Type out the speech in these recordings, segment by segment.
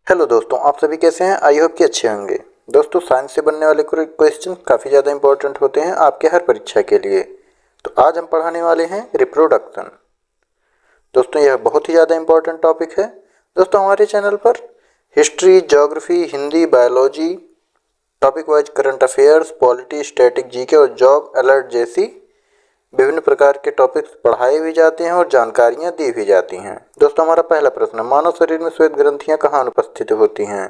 Hello दोस्तों, आप सभी कैसे हैं? आई होप कि अच्छे होंगे। दोस्तों, साइंस से बनने वाले क्वेश्चन काफ़ी ज़्यादा इंपॉर्टेंट होते हैं आपके हर परीक्षा के लिए। तो आज हम पढ़ाने वाले हैं रिप्रोडक्शन। दोस्तों, यह बहुत ही ज़्यादा इंपॉर्टेंट टॉपिक है। दोस्तों, हमारे चैनल पर history, geography, Hindi, biology, topic wise current affairs, polity, static, GK और जॉब अलर्ट जैसी विभिन्न प्रकार के टॉपिक्स पढ़ाए भी जाते हैं और जानकारियाँ दी भी जाती हैं। दोस्तों, हमारा पहला प्रश्न, मानव शरीर में श्वेत ग्रंथियाँ कहाँ अनुपस्थित होती हैं?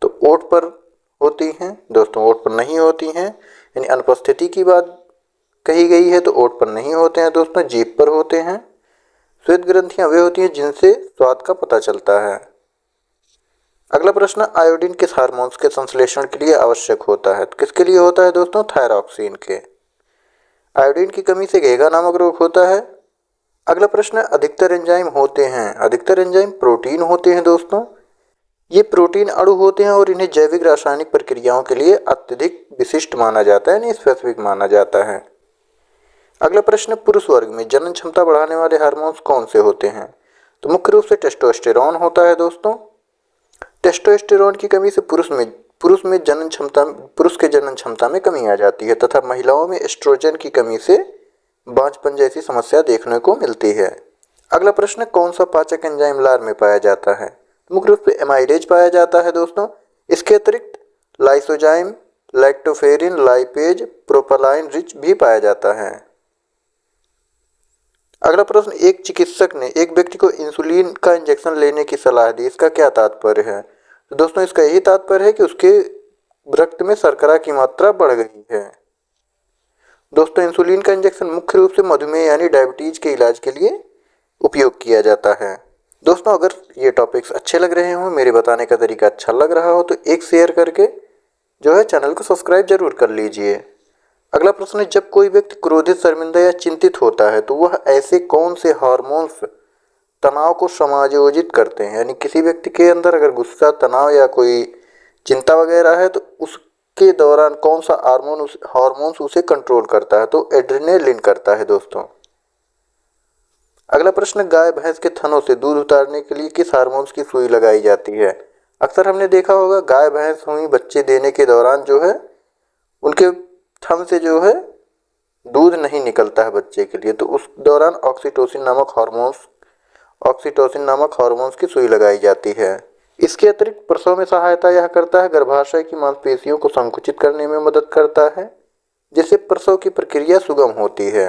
तो ओठ पर होती हैं। दोस्तों, ओठ पर नहीं होती हैं, यानी अनुपस्थिति की बात कही गई है, तो ओठ पर नहीं होते हैं। दोस्तों, जीभ पर होते हैं। श्वेत ग्रंथियां वे होती हैं जिनसे स्वाद का पता चलता है। अगला प्रश्न, आयोडीन किस हार्मोन्स के संश्लेषण के लिए आवश्यक होता है? तो किसके लिए होता है दोस्तों? थायरॉक्सिन के। आयोडीन की कमी से घेगा नामक रोग होता है। अगला प्रश्न, अधिकतर एंजाइम होते हैं। अधिकतर एंजाइम प्रोटीन होते हैं। दोस्तों, ये प्रोटीन अणु होते हैं और इन्हें जैविक रासायनिक प्रक्रियाओं के लिए अत्यधिक विशिष्ट माना जाता है, यानी स्पेसिफिक माना जाता है। अगला प्रश्न, पुरुष वर्ग में जनन क्षमता बढ़ाने वाले हार्मोन्स कौन से होते हैं? तो मुख्य रूप से टेस्टोस्टेरोन होता है। दोस्तों, टेस्टोस्टेरोन की कमी से पुरुष के जनन क्षमता में कमी आ जाती है तथा महिलाओं में एस्ट्रोजन की कमी से बांझपन जैसी समस्या देखने को मिलती है। अगला प्रश्न, कौन सा पाचक एंजाइम लार में पाया जाता है? मुख्य रूप से एमाइलेज पाया जाता है। दोस्तों, इसके अतिरिक्त लाइसोजाइम, लैक्टोफेरिन, लाइपेज, प्रोपालाइन रिच भी पाया जाता है। अगला प्रश्न, एक चिकित्सक ने एक व्यक्ति को इंसुलिन का इंजेक्शन लेने की सलाह दी, इसका क्या तात्पर्य है? तो दोस्तों, इसका यही तात्पर्य है कि उसके रक्त में शर्करा की मात्रा बढ़ गई है। दोस्तों, इंसुलिन का इंजेक्शन मुख्य रूप से मधुमेह यानी डायबिटीज के इलाज के लिए उपयोग किया जाता है। दोस्तों, अगर ये टॉपिक्स अच्छे लग रहे हो, मेरे बताने का तरीका अच्छा लग रहा हो, तो एक शेयर करके जो है चैनल को सब्सक्राइब जरूर कर लीजिए। अगला प्रश्न है, जब कोई व्यक्ति क्रोधित, शर्मिंदा या चिंतित होता है तो वह ऐसे कौन से हार्मोन्स तनाव को समायोजित करते हैं? यानी किसी व्यक्ति के अंदर अगर गुस्सा, तनाव या कोई चिंता वगैरह है तो उसके दौरान कौन सा हार्मोन्स उसे कंट्रोल करता है? तो एड्रेनालिन करता है। दोस्तों, अगला प्रश्न, गाय भैंस के थनों से दूध उतारने के लिए किस हार्मोन्स की सुई लगाई जाती है? अक्सर हमने देखा होगा गाय भैंस हुई बच्चे देने के दौरान जो है उनके थन से जो है दूध नहीं निकलता है बच्चे के लिए, तो उस दौरान ऑक्सीटोसिन नामक हार्मोन्स की सुई लगाई जाती है। इसके अतिरिक्त प्रसव में सहायता यह करता है, गर्भाशय की मांसपेशियों को संकुचित करने में मदद करता है, जिससे प्रसव की प्रक्रिया सुगम होती है।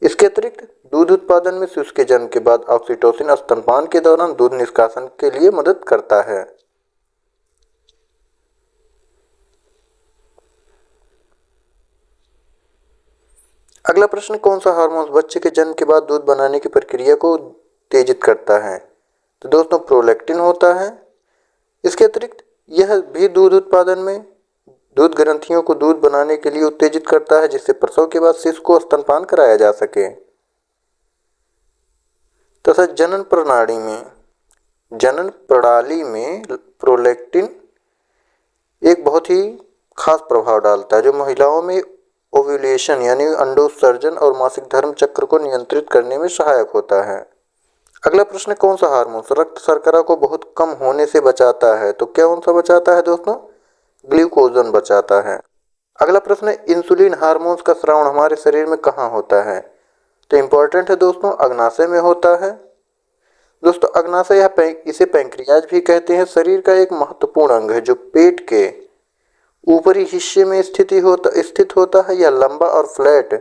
इसके अतिरिक्त दूध उत्पादन में शिशु के जन्म के बाद ऑक्सीटोसिन स्तनपान के दौरान दूध निष्कासन के लिए मदद करता है। अगला प्रश्न, कौन सा हार्मोन बच्चे के जन्म के बाद दूध बनाने की प्रक्रिया को उत्तेजित करता है? तो दोस्तों, प्रोलैक्टिन होता है। इसके अतिरिक्त यह भी दूध उत्पादन में दूध ग्रंथियों को दूध बनाने के लिए उत्तेजित करता है, जिससे प्रसव के बाद शिशु को स्तनपान कराया जा सके। तथा जनन प्रणाली में प्रोलैक्टिन एक बहुत ही खास प्रभाव डालता है, जो महिलाओं में ओव्यूलेशन यानी अंडोत्सर्जन और मासिक धर्म चक्र को नियंत्रित करने में सहायक होता है। अगला प्रश्न, कौन सा हार्मोन रक्त शर्करा को बहुत कम होने से बचाता है? तो क्या कौन सा बचाता है दोस्तों? ग्लूकोजन बचाता है। अगला प्रश्न है, इंसुलिन हार्मोन्स का स्राव हमारे शरीर में कहाँ होता है? तो इंपॉर्टेंट है दोस्तों, अग्नाशय में होता है। दोस्तों, अग्नाशय या इसे पैंक्रियाज भी कहते हैं, शरीर का एक महत्वपूर्ण अंग है जो पेट के ऊपरी हिस्से में स्थित होता है। यह लंबा और फ्लैट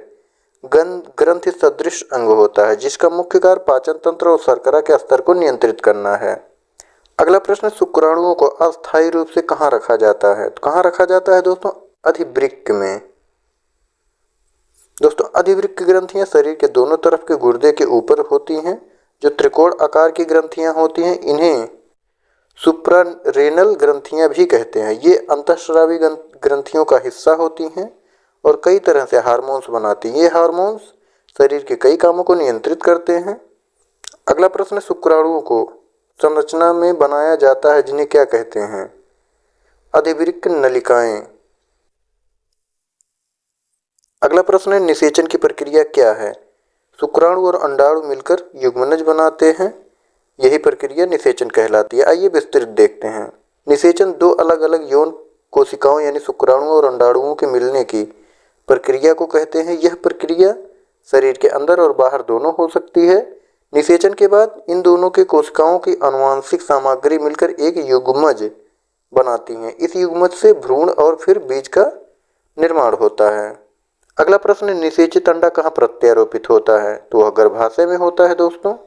ग्रंथि सदृश अंग होता है, जिसका मुख्य कार्य पाचन तंत्र और शर्करा के स्तर को नियंत्रित करना है। अगला प्रश्न, शुक्राणुओं को अस्थायी रूप से कहाँ रखा जाता है? तो कहाँ रखा जाता है दोस्तों? अधिवृक्क में। दोस्तों, अधिवृक्क ग्रंथियां शरीर के दोनों तरफ के गुर्दे के ऊपर होती हैं, जो त्रिकोण आकार की ग्रंथियां होती हैं। इन्हें सुप्रारेनल ग्रंथियां भी कहते हैं। ये अंतःस्रावी ग्रंथियों का हिस्सा होती हैं और कई तरह से हार्मोन्स बनाती हैं। ये हार्मोन्स शरीर के कई कामों को नियंत्रित करते हैं। अगला प्रश्न, शुक्राणुओं को संरचना में बनाया जाता है जिन्हें क्या कहते हैं? अधिवृक्क नलिकाएं। अगला प्रश्न है, निषेचन की प्रक्रिया क्या है? शुक्राणु और अंडाणु मिलकर युग्मनज बनाते हैं। यही प्रक्रिया निषेचन कहलाती है। आइए विस्तृत देखते हैं। निषेचन दो अलग अलग यौन कोशिकाओं यानी शुक्राणुओं और अंडाणुओं के मिलने की प्रक्रिया को कहते हैं। यह प्रक्रिया शरीर के अंदर और बाहर दोनों हो सकती है। निषेचन के बाद इन दोनों के कोशिकाओं की आनुवंशिक सामग्री मिलकर एक युग्मज बनाती हैं। इस युग्मज से भ्रूण और फिर बीज का निर्माण होता है। अगला प्रश्न, निषेचित अंडा कहाँ प्रत्यारोपित होता है? तो वह गर्भाशय में होता है दोस्तों।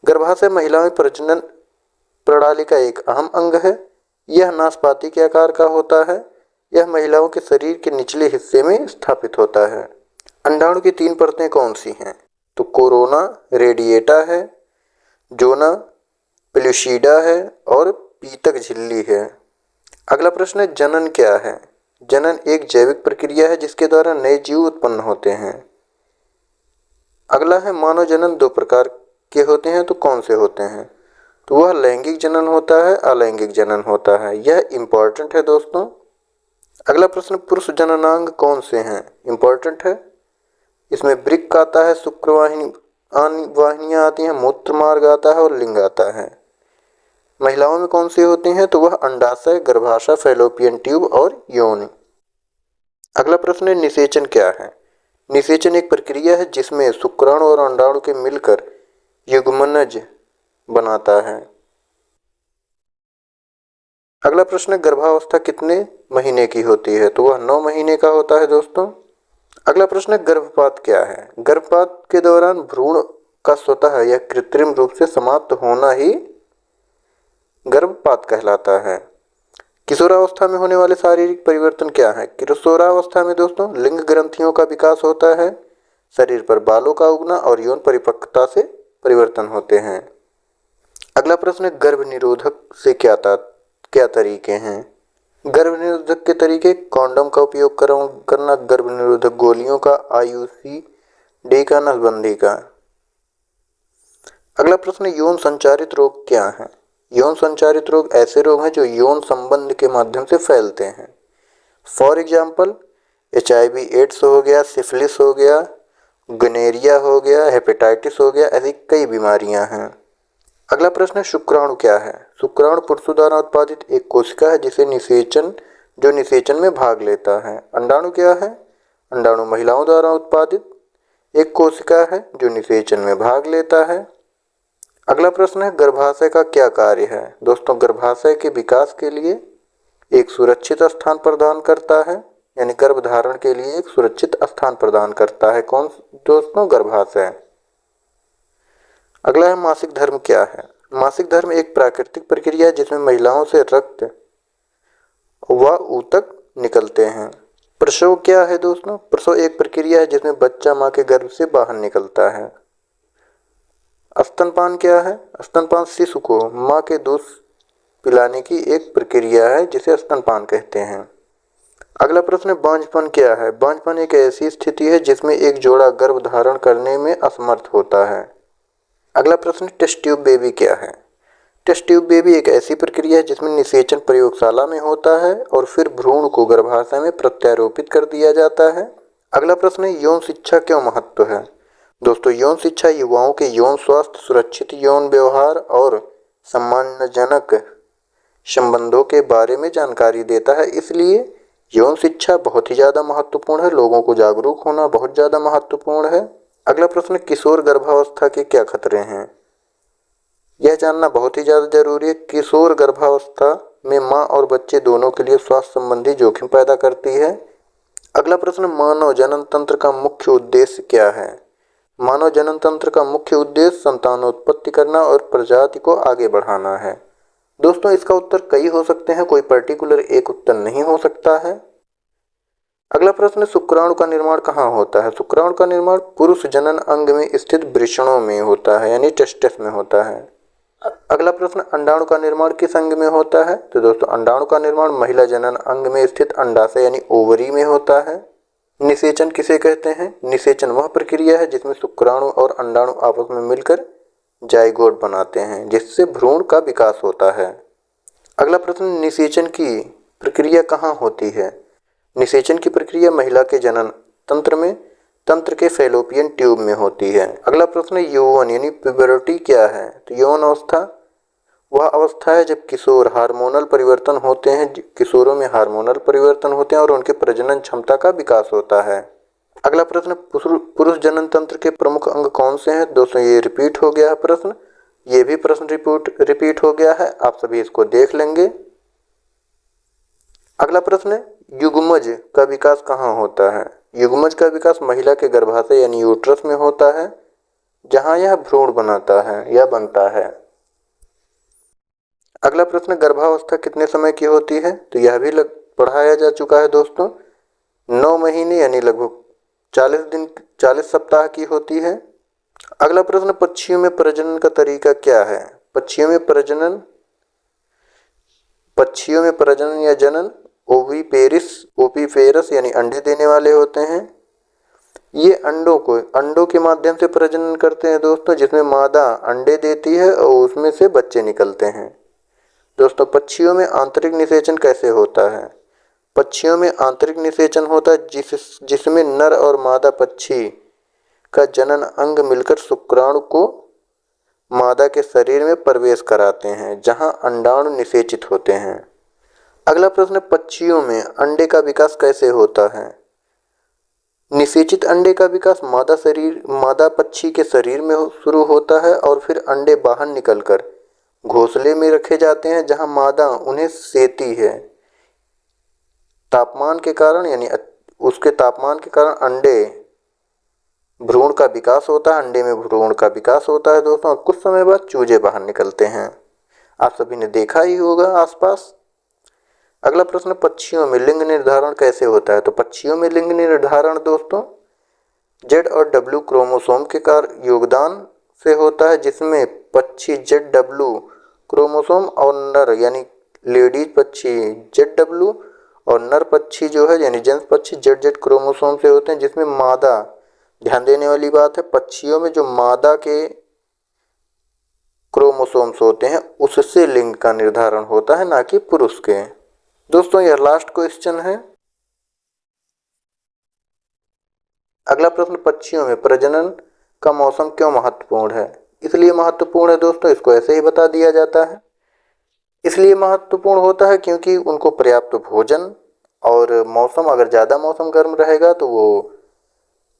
गर्भाशय महिला में प्रजनन प्रणाली का एक अहम अंग है। यह नाशपाती के आकार का होता है। यह महिलाओं के शरीर के निचले हिस्से में स्थापित होता है। अंडाणु की तीन परतें कौन सी हैं? तो कोरोना रेडिएटा है, जोना पेलुसिडा है और पीतक झिल्ली है। अगला प्रश्न है, जनन क्या है? जनन एक जैविक प्रक्रिया है जिसके द्वारा नए जीव उत्पन्न होते हैं। अगला है, मानव जनन दो प्रकार के होते हैं, तो कौन से होते हैं? तो वह लैंगिक जनन होता है, अलैंगिक जनन होता है। यह इंपॉर्टेंट है दोस्तों। अगला प्रश्न, पुरुष जननांग कौन से हैं? इंपॉर्टेंट है। इसमें वृक्क आता है, शुक्रवाहिनियां आती हैं, मूत्र मार्ग आता है और लिंग आता है। महिलाओं में कौन से होते हैं? तो वह अंडाशय, गर्भाशय, फैलोपियन ट्यूब और योनि। अगला प्रश्न है, निषेचन क्या है? निषेचन एक प्रक्रिया है जिसमें शुक्राणु और अंडाणु के मिलकर युग्मनज बनाता है। अगला प्रश्न, गर्भावस्था कितने महीने की होती है? तो वह 9 महीने का होता है दोस्तों। अगला प्रश्न, गर्भपात क्या है? गर्भपात के दौरान भ्रूण का स्वतः या कृत्रिम रूप से समाप्त होना ही गर्भपात कहलाता है। किशोरावस्था में होने वाले शारीरिक परिवर्तन क्या है? किशोरावस्था में दोस्तों लिंग ग्रंथियों का विकास होता है, शरीर पर बालों का उगना और यौन परिपक्वता से परिवर्तन होते हैं। अगला प्रश्न, गर्भ निरोधक से क्या तरीके हैं? गर्भ निरोधक के तरीके, कॉन्डोम का उपयोग करना, गर्भ निरोधक गोलियों का, IUCD का, नसबंदी का। अगला प्रश्न, यौन संचारित रोग क्या है? यौन संचारित रोग ऐसे रोग हैं जो यौन संबंध के माध्यम से फैलते हैं। फॉर एग्जाम्पल HIV एड्स हो गया, सिफिलिस हो गया, गोनेरिया हो गया, हेपेटाइटिस हो गया, ऐसी कई बीमारियां हैं। अगला प्रश्न, शुक्राणु क्या है? शुक्राणु पुरुषों द्वारा उत्पादित एक कोशिका है जो निषेचन में भाग लेता है। अंडाणु क्या है? अंडाणु महिलाओं द्वारा उत्पादित एक कोशिका है जो निषेचन में भाग लेता है। अगला प्रश्न है, गर्भाशय का क्या कार्य है? दोस्तों, गर्भाशय के विकास के लिए एक सुरक्षित स्थान प्रदान करता है, यानी गर्भधारण के लिए एक सुरक्षित स्थान प्रदान करता है। कौन दोस्तों? गर्भाशय। अगला है, मासिक धर्म क्या है? मासिक धर्म एक प्राकृतिक प्रक्रिया है जिसमें महिलाओं से रक्त व ऊतक निकलते हैं। प्रसव क्या है दोस्तों? प्रसव एक प्रक्रिया है जिसमें बच्चा मां के गर्भ से बाहर निकलता है। स्तनपान क्या है? स्तनपान शिशु को मां के दूध पिलाने की एक प्रक्रिया है जिसे स्तनपान कहते हैं। अगला प्रश्न, बांझपन क्या है? बांझपन एक ऐसी स्थिति है जिसमें एक जोड़ा गर्भ धारण करने में असमर्थ होता है। अगला प्रश्न, टेस्ट ट्यूब बेबी क्या है? टेस्ट ट्यूब बेबी एक ऐसी प्रक्रिया है जिसमें निषेचन प्रयोगशाला में होता है और फिर भ्रूण को गर्भाशय में प्रत्यारोपित कर दिया जाता है। अगला प्रश्न, यौन शिक्षा क्यों महत्व है? दोस्तों, यौन शिक्षा युवाओं के यौन स्वास्थ्य, सुरक्षित यौन व्यवहार और सम्मानजनक संबंधों के बारे में जानकारी देता है। इसलिए यौन शिक्षा बहुत ही ज़्यादा महत्वपूर्ण है। लोगों को जागरूक होना बहुत ज़्यादा महत्वपूर्ण है। अगला प्रश्न, किशोर गर्भावस्था के क्या खतरे हैं? यह जानना बहुत ही ज़्यादा जरूरी है। किशोर गर्भावस्था में माँ और बच्चे दोनों के लिए स्वास्थ्य संबंधी जोखिम पैदा करती है। अगला प्रश्न, मानव जनन तंत्र का मुख्य उद्देश्य क्या है? मानव जनन तंत्र का मुख्य उद्देश्य संतानोत्पत्ति करना और प्रजाति को आगे बढ़ाना है। दोस्तों, इसका उत्तर कई हो सकते हैं, कोई पर्टिकुलर एक उत्तर नहीं हो सकता है। अगला प्रश्न, शुक्राणु का निर्माण कहाँ होता है? शुक्राणु का निर्माण पुरुष जनन अंग में स्थित वृषणों में होता है, यानी टेस्टिस में होता है। अगला प्रश्न, अंडाणु का निर्माण किस अंग में होता है? तो दोस्तों, अंडाणु का निर्माण महिला जनन अंग में स्थित अंडाशय यानी ओवरी में होता है। निषेचन किसे कहते हैं? निषेचन वह प्रक्रिया है जिसमें शुक्राणु और अंडाणु आपस में मिलकर जाइगोट बनाते हैं, जिससे भ्रूण का विकास होता है। अगला प्रश्न, निषेचन की प्रक्रिया कहाँ होती है? निषेचन की प्रक्रिया महिला के जनन तंत्र में तंत्र के फैलोपियन ट्यूब में होती है। अगला प्रश्न है यौवन यानी प्यूबर्टी क्या है? तो यौवन अवस्था वह अवस्था है जब किशोर हार्मोनल परिवर्तन होते हैं, किशोरों में हार्मोनल परिवर्तन होते हैं और उनके प्रजनन क्षमता का विकास होता है। अगला प्रश्न पुरुष जनन तंत्र के प्रमुख अंग कौन से हैं? दोस्तों ये रिपीट हो गया है प्रश्न, ये भी प्रश्न रिपीट हो गया है, आप सभी इसको देख लेंगे। अगला प्रश्न है युग्मज का विकास कहाँ होता है? युग्मज का विकास महिला के गर्भाशय यानी यूट्रस में होता है, जहां यह भ्रूण बनाता है या बनता है। अगला प्रश्न गर्भावस्था कितने समय की होती है? तो यह भी पढ़ाया जा चुका है दोस्तों, 9 महीने यानी लगभग 40 दिन 40 सप्ताह की होती है। अगला प्रश्न पक्षियों में प्रजनन का तरीका क्या है? पक्षियों में प्रजनन या जनन ओविपेरस यानी अंडे देने वाले होते हैं। ये अंडों के माध्यम से प्रजनन करते हैं दोस्तों, जिसमें मादा अंडे देती है और उसमें से बच्चे निकलते हैं। दोस्तों पक्षियों में आंतरिक निषेचन कैसे होता है? पक्षियों में आंतरिक निषेचन होता है जिसमें नर और मादा पक्षी का जनन अंग मिलकर शुक्राणु को मादा के शरीर में प्रवेश कराते हैं, जहां अंडाणु निषेचित होते हैं। अगला प्रश्न पक्षियों में अंडे का विकास कैसे होता है? निषेचित अंडे का विकास मादा पक्षी के शरीर में शुरू होता है और फिर अंडे बाहर निकलकर घोंसले में रखे जाते हैं, जहां मादा उन्हें सेती है। तापमान के कारण यानी उसके तापमान के कारण अंडे भ्रूण का विकास होता है, अंडे में भ्रूण का विकास होता है दोस्तों। कुछ समय बाद चूजे बाहर निकलते हैं, आप सभी ने देखा ही होगा आसपास। अगला प्रश्न पक्षियों में लिंग निर्धारण कैसे होता है? तो पक्षियों में लिंग निर्धारण दोस्तों Z और W क्रोमोसोम के योगदान से होता है, जिसमें पक्षी ZW क्रोमोसोम और नर यानी लेडीज पक्षी ZW और नर पक्षी जो है यानी जेंट्स पक्षी ZZ क्रोमोसोम से होते हैं, जिसमें मादा, ध्यान देने वाली बात है, पक्षियों में जो मादा के क्रोमोसोम्स होते हैं उससे लिंग का निर्धारण होता है, ना कि पुरुष के। दोस्तों यह लास्ट क्वेश्चन है। अगला प्रश्न पक्षियों में प्रजनन का मौसम क्यों महत्वपूर्ण है? इसलिए महत्वपूर्ण है दोस्तों, इसको ऐसे ही बता दिया जाता है। इसलिए महत्वपूर्ण होता है क्योंकि उनको पर्याप्त भोजन और मौसम, अगर ज़्यादा मौसम गर्म रहेगा तो वो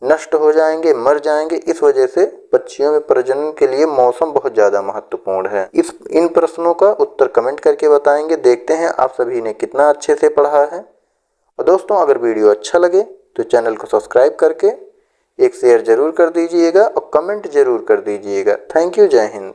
नष्ट हो जाएंगे, मर जाएंगे। इस वजह से पक्षियों में प्रजनन के लिए मौसम बहुत ज़्यादा महत्वपूर्ण है। इन प्रश्नों का उत्तर कमेंट करके बताएंगे, देखते हैं आप सभी ने कितना अच्छे से पढ़ा है। और दोस्तों अगर वीडियो अच्छा लगे तो चैनल को सब्सक्राइब करके एक शेयर ज़रूर कर दीजिएगा और कमेंट ज़रूर कर दीजिएगा। थैंक यू, जय हिंद।